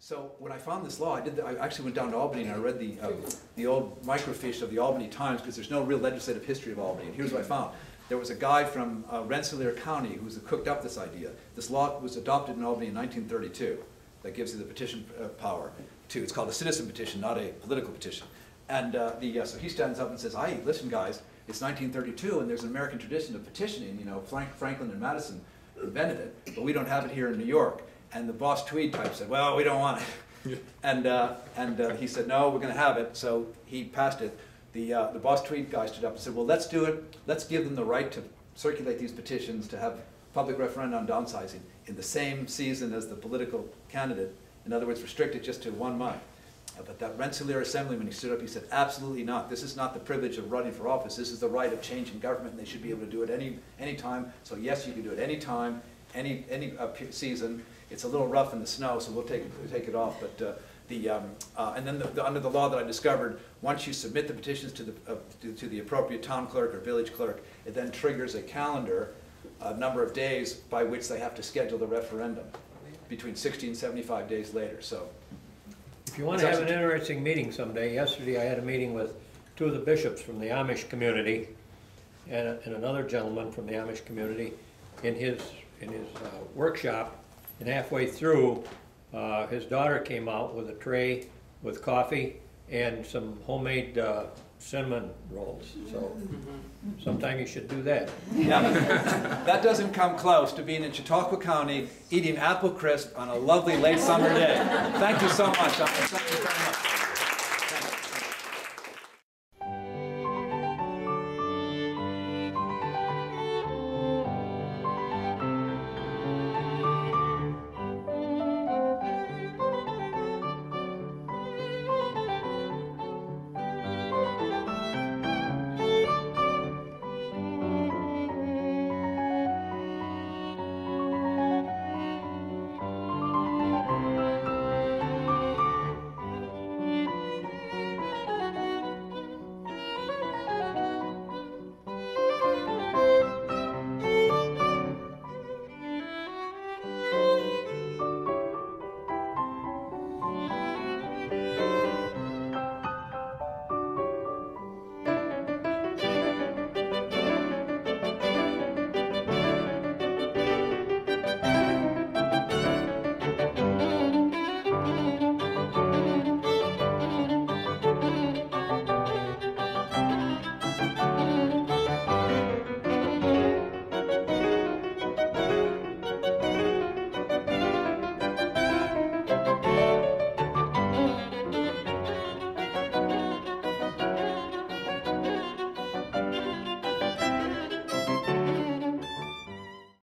So when I found this law, I actually went down to Albany and I read the old microfiche of the Albany Times, because there's no real legislative history of Albany. And here's what I found. There was a guy from Rensselaer County who cooked up this idea. This law was adopted in Albany in 1932 that gives you the petition power to. It's called a citizen petition, not a political petition. And so he stands up and says, "Aye, listen guys, it's 1932 and there's an American tradition of petitioning. You know, Franklin and Madison invented it, but we don't have it here in New York." And the Boss Tweed type said, "Well, we don't want it." And he said, "No, we're going to have it." So he passed it. The Boss Tweed guy stood up and said, "Well, let's do it. Let's give them the right to circulate these petitions, to have public referendum on downsizing in the same season as the political candidate. In other words, restrict it just to 1 month." But that Rensselaer assemblyman, he stood up, he said, "Absolutely not. This is not the privilege of running for office. This is the right of changing government, and they should be able to do it any time. So yes, you can do it any time, any season. It's a little rough in the snow, so we'll take it off." But and then under the law that I discovered, once you submit the petitions to the appropriate town clerk or village clerk, it then triggers a calendar, a number of days by which they have to schedule the referendum, between 60 and 75 days later. So, if you want to have an interesting meeting someday, yesterday I had a meeting with 2 of the bishops from the Amish community and another gentleman from the Amish community in his workshop. And halfway through, his daughter came out with a tray with coffee and some homemade cinnamon rolls. So sometime you should do that. Yeah, that doesn't come close to being in Chautauqua County eating apple crisp on a lovely late summer day. Thank you so much. Thank you very much.